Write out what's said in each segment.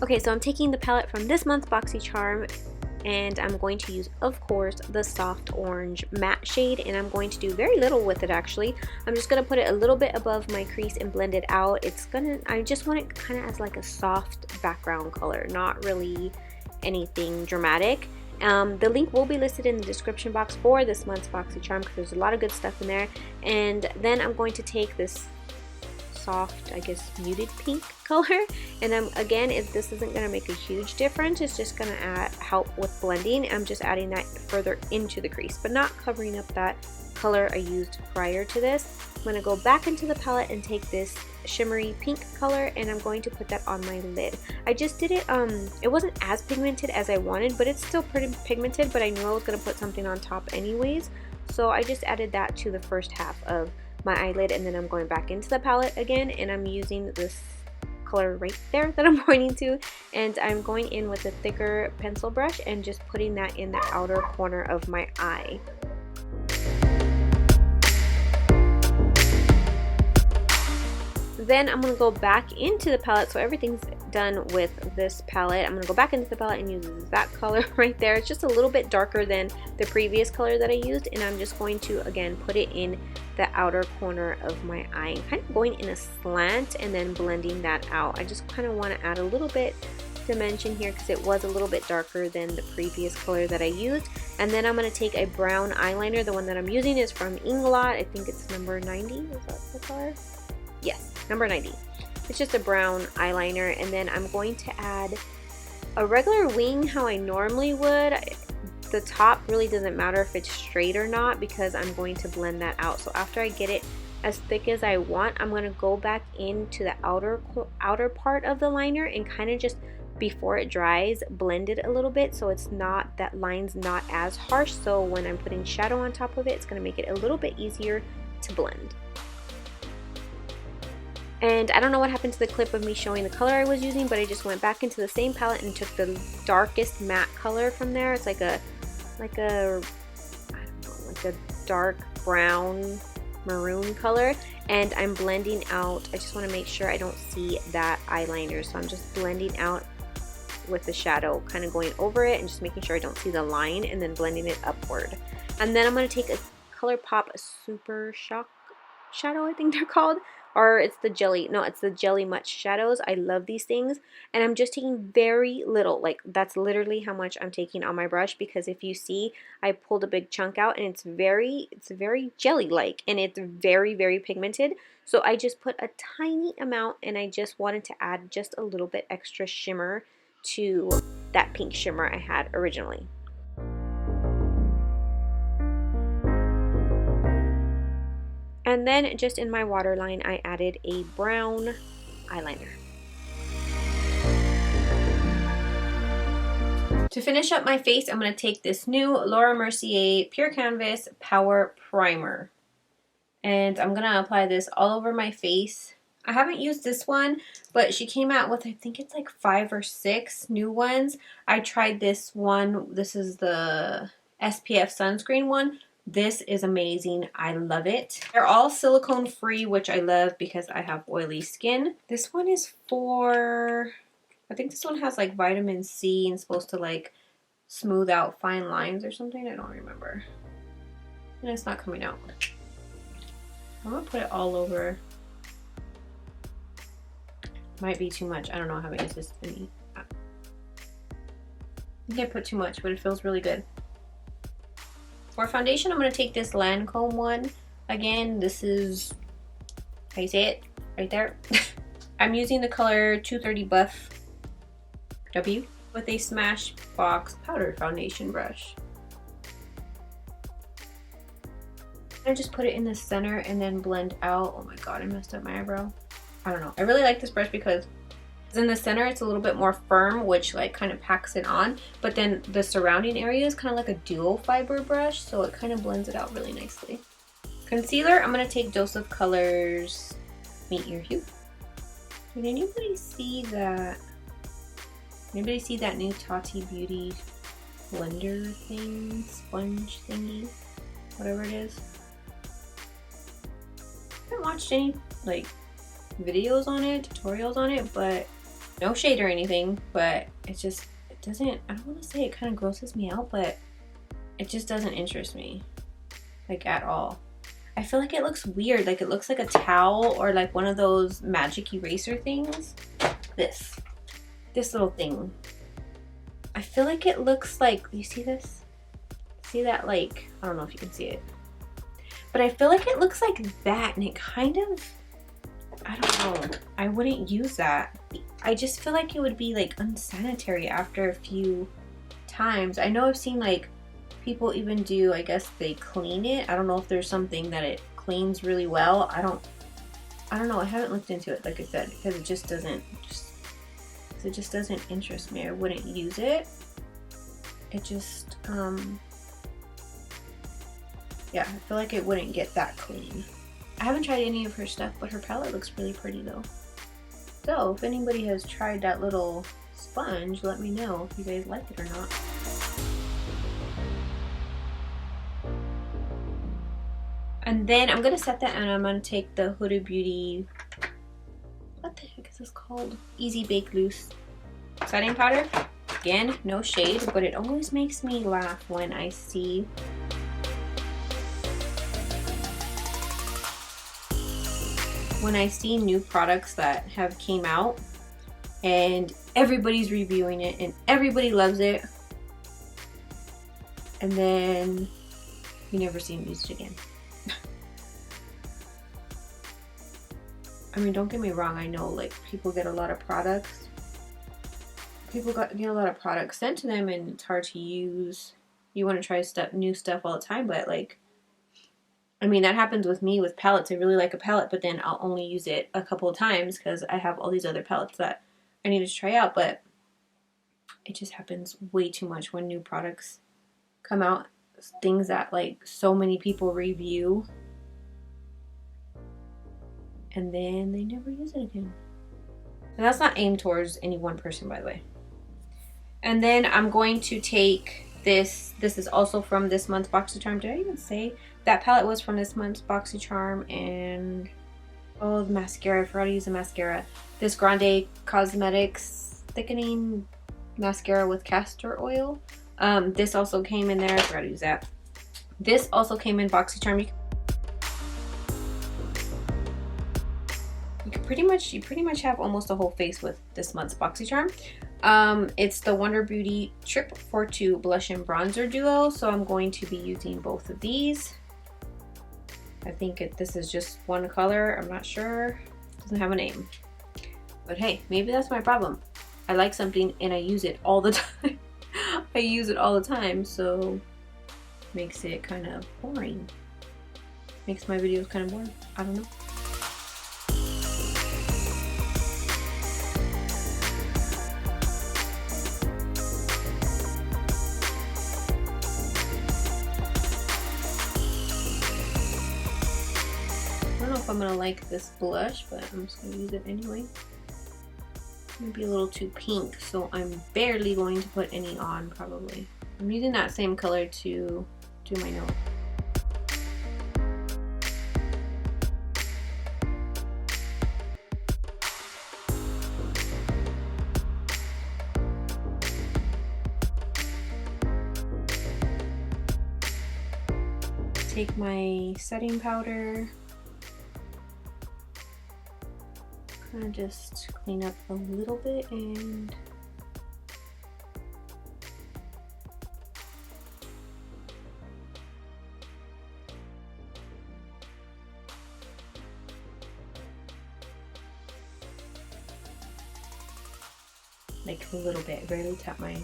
Okay, so I'm taking the palette from this month's Boxycharm, and I'm going to use, of course, the soft orange matte shade, and I'm going to do very little with it actually. I'm just going to put it a little bit above my crease and blend it out. I just want it kind of as like a soft background color, not really anything dramatic. The link will be listed in the description box for this month's Boxycharm because there's a lot of good stuff in there. And then I'm going to take this soft, I guess, muted pink color, and again, if this isn't going to make a huge difference, it's just going to help with blending. I'm just adding that further into the crease, but not covering up that color I used prior to this. I'm going to go back into the palette and take this shimmery pink color, and I'm going to put that on my lid. I just did it, it wasn't as pigmented as I wanted, but it's still pretty pigmented, but I knew I was going to put something on top anyways, so I just added that to the first half of my eyelid, and then I'm going back into the palette again, and I'm using this color right there that I'm pointing to, and I'm going in with a thicker pencil brush and just putting that in the outer corner of my eye. Then I'm going to go back into the palette, so everything's done with this palette. I'm going to go back into the palette and use that color right there. It's just a little bit darker than the previous color that I used, and I'm just going to, again, put it in the outer corner of my eye, kind of going in a slant and then blending that out. I just kind of want to add a little bit dimension here because it was a little bit darker than the previous color that I used. And then I'm going to take a brown eyeliner. The one that I'm using is from Inglot. I think it's number 90. Is that the color? Yes, number 90. It's just a brown eyeliner, and then I'm going to add a regular wing how I normally would. The top really doesn't matter if it's straight or not because I'm going to blend that out. So after I get it as thick as I want, I'm going to go back into the outer part of the liner and kind of just, before it dries, blend it a little bit so it's not, that line's not as harsh, so when I'm putting shadow on top of it, it's going to make it a little bit easier to blend. And I don't know what happened to the clip of me showing the color I was using, but I just went back into the same palette and took the darkest matte color from there. It's like a I don't know, like a dark brown maroon color, and I'm blending out. I just want to make sure I don't see that eyeliner, so I'm just blending out with the shadow, kind of going over it and just making sure I don't see the line, and then blending it upward. And then I'm going to take a ColourPop Super Shock shadow, I think they're called, or it's the jelly, no, it's the Jelly Much shadows. I love these things, and I'm just taking very little, like that's literally how much I'm taking on my brush, because if you see, I pulled a big chunk out, and it's very jelly-like, and it's very pigmented. So I just put a tiny amount, and I just wanted to add just a little bit extra shimmer to that pink shimmer I had originally. And then just in my waterline, I added a brown eyeliner. To finish up my face, I'm going to take this new Laura Mercier Pure Canvas Power Primer. And I'm going to apply this all over my face. I haven't used this one, but she came out with, I think it's like 5 or 6 new ones. I tried this one. This is the SPF Sunscreen one. This is amazing. I love it. They're all silicone free, which I love because I have oily skin. This one is for, I think this one has like vitamin C and supposed to like smooth out fine lines or something. I don't remember. And it's not coming out. I'm gonna put it all over. Might be too much. I don't know. I haven't used this any. I think I put too much, but it feels really good. For foundation, I'm going to take this Lancome one. Again, this is, how you say it? Right there. I'm using the color 230 Buff W with a Smashbox powder foundation brush. I just put it in the center and then blend out. Oh my god, I messed up my eyebrow. I don't know. I really like this brush because in the center it's a little bit more firm, which like kind of packs it on, but then the surrounding area is kind of like a dual fiber brush, so it kind of blends it out really nicely. Concealer, I'm going to take Dose of Colors Meet Your Hue. Did anybody see that? Anybody see that new Tati Beauty blender thing, sponge thingy, whatever it is? I haven't watched any like videos on it, tutorials on it, but No shade or anything, but it doesn't, I don't want to say it kind of grosses me out, but it just doesn't interest me, like, at all. I feel like it looks weird, like it looks like a towel or like one of those magic eraser things. This little thing. I feel like it looks like, you see this? See that, like, I don't know if you can see it, but I feel like it looks like that, and it kind of, I don't know, I wouldn't use that. I just feel like it would be like unsanitary after a few times. I know I've seen like people even do, I guess they clean it. I don't know if there's something that it cleans really well. I don't know. I haven't looked into it, like I said, because it just doesn't interest me. I wouldn't use it. It just yeah, I feel like it wouldn't get that clean. I haven't tried any of her stuff, but her palette looks really pretty though. So if anybody has tried that little sponge, let me know if you guys like it or not. And then I'm gonna set that, and I'm gonna take the Huda Beauty, what the heck is this called? Easy Bake Loose setting powder. Again, no shade, but it always makes me laugh when I see new products that have came out and everybody's reviewing it and everybody loves it, and then you never see them used again. I mean, don't get me wrong, I know like people get a lot of products. People get a lot of products sent to them and it's hard to use. You want to try new stuff all the time, but like, I mean, that happens with me with palettes. I really like a palette, but then I'll only use it a couple of times because I have all these other palettes that I need to try out, but it just happens way too much when new products come out. Things that like so many people review and then they never use it again. And that's not aimed towards any one person, by the way. And then I'm going to take this. This is also from this month's Boxycharm. Did I even say that palette was from this month's Boxycharm? And oh, the mascara. I forgot to use the mascara. This Grande Cosmetics thickening mascara with castor oil. This also came in there. I forgot to use that. This also came in Boxycharm. You pretty much have almost a whole face with this month's Boxycharm. It's the Wonder Beauty Trip 4-2 Blush and Bronzer Duo. So I'm going to be using both of these. I think this is just one color. I'm not sure. It doesn't have a name. But hey, maybe that's my problem. I like something and I use it all the time. I use it all the time, so makes it kind of boring. Makes my videos kind of boring. I don't know. I don't know if I'm gonna like this blush, but I'm just gonna use it anyway. Maybe a little too pink, so I'm barely going to put any on probably. I'm using that same color to do my nose. Take my setting powder. Kind of just clean up a little bit and like a little bit, barely tap my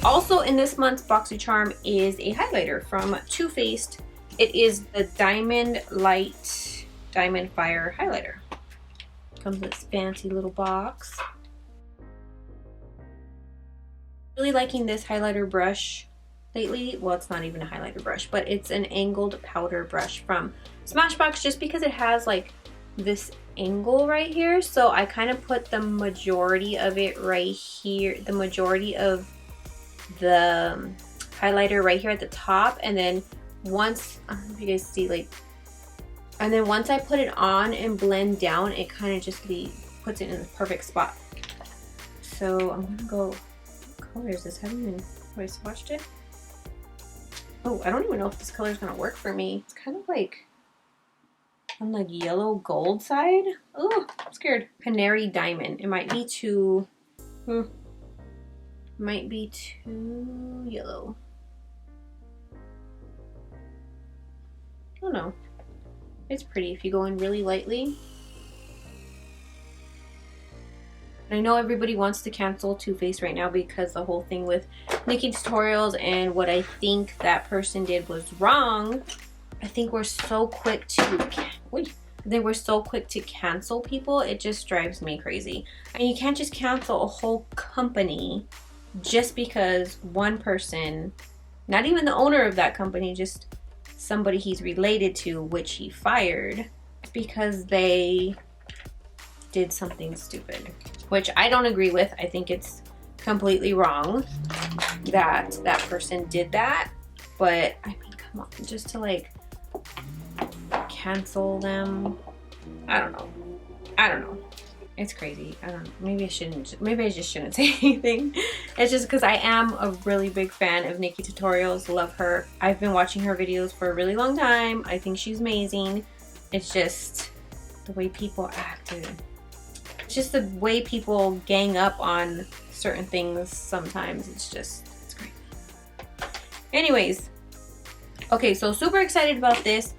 Also in this month's Boxycharm is a highlighter from Too Faced. It is the Diamond Light Diamond Fire highlighter. Comes in this fancy little box. Really liking this highlighter brush lately. Well, it's not even a highlighter brush, but it's an angled powder brush from Smashbox just because it has like this angle right here. So I kind of put the majority of it right here, the majority of the highlighter right here at the top, and then once, I don't know if you guys see, like, and then once I put it on and blend down, it kind of just puts it in the perfect spot. So I'm gonna go, what color is this? Have I swatched it? Oh, I don't even know if this color is gonna work for me. It's kind of like on the yellow gold side. Oh, I'm scared. Canary Diamond. It might be too, might be too yellow. I don't know. It's pretty if you go in really lightly. I know everybody wants to cancel Too Faced right now because the whole thing with Nikki Tutorials and what I think that person did was wrong. I think we're so quick to cancel people. It just drives me crazy. And you can't just cancel a whole company just because one person, not even the owner of that company, just somebody he's related to, which he fired because they did something stupid, which I don't agree with. I think it's completely wrong that that person did that. But I mean, come on, just to like cancel them. I don't know. It's crazy. I don't know. Maybe I just shouldn't say anything. It's just because I am a really big fan of Nikki Tutorials. Love her. I've been watching her videos for a really long time. I think she's amazing. It's just the way people act. It's just the way people gang up on certain things sometimes. It's crazy. Anyways. Okay, so super excited about this.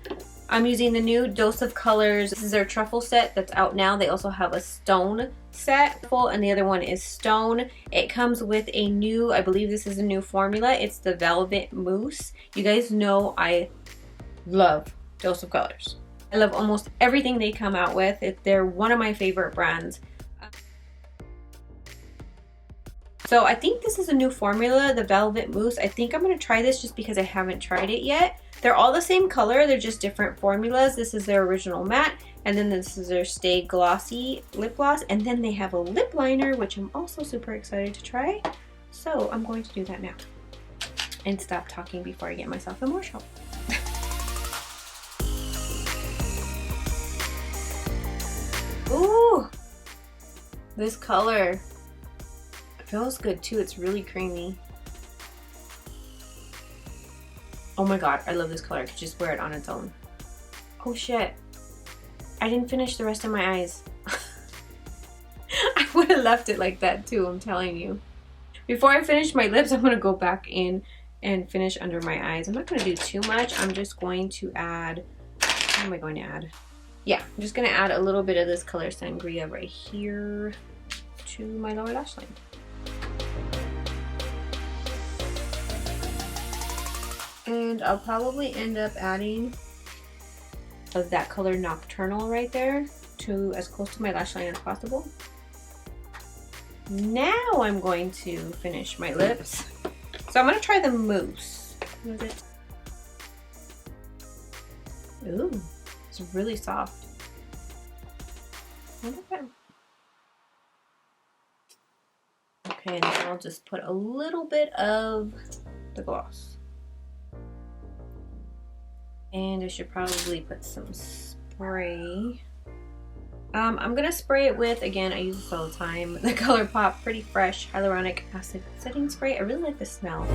I'm using the new Dose of Colors. This is their truffle set that's out now. They also have a stone set, and the other one is stone. It comes with a new, I believe this is a new formula. It's the Velvet Mousse. You guys know I love Dose of Colors. I love almost everything they come out with. They're one of my favorite brands. So I think this is a new formula, the Velvet Mousse. I think I'm going to try this just because I haven't tried it yet. They're all the same color, they're just different formulas. This is their original matte, and then this is their Stay Glossy lip gloss, and then they have a lip liner, which I'm also super excited to try. So I'm going to do that now. And stop talking before I get myself emotional. Ooh! This color. Feels good too. It's really creamy. Oh my god, I love this color. I could just wear it on its own. Oh shit. I didn't finish the rest of my eyes. I would have left it like that too, I'm telling you. Before I finish my lips, I'm going to go back in and finish under my eyes. I'm not going to do too much. I'm just going to add, what am I going to add? Yeah, I'm just going to add a little bit of this color Sangria right here to my lower lash line. And I'll probably end up adding of that color Nocturnal right there to as close to my lash line as possible. Now I'm going to finish my lips. So I'm going to try the Mousse. What is it? Ooh, it's really soft. Okay, and then I'll just put a little bit of the gloss. And I should probably put some spray. I'm gonna spray it with, again, I use this all the time, the ColourPop Pretty Fresh Hyaluronic Acid Setting Spray. I really like the smell.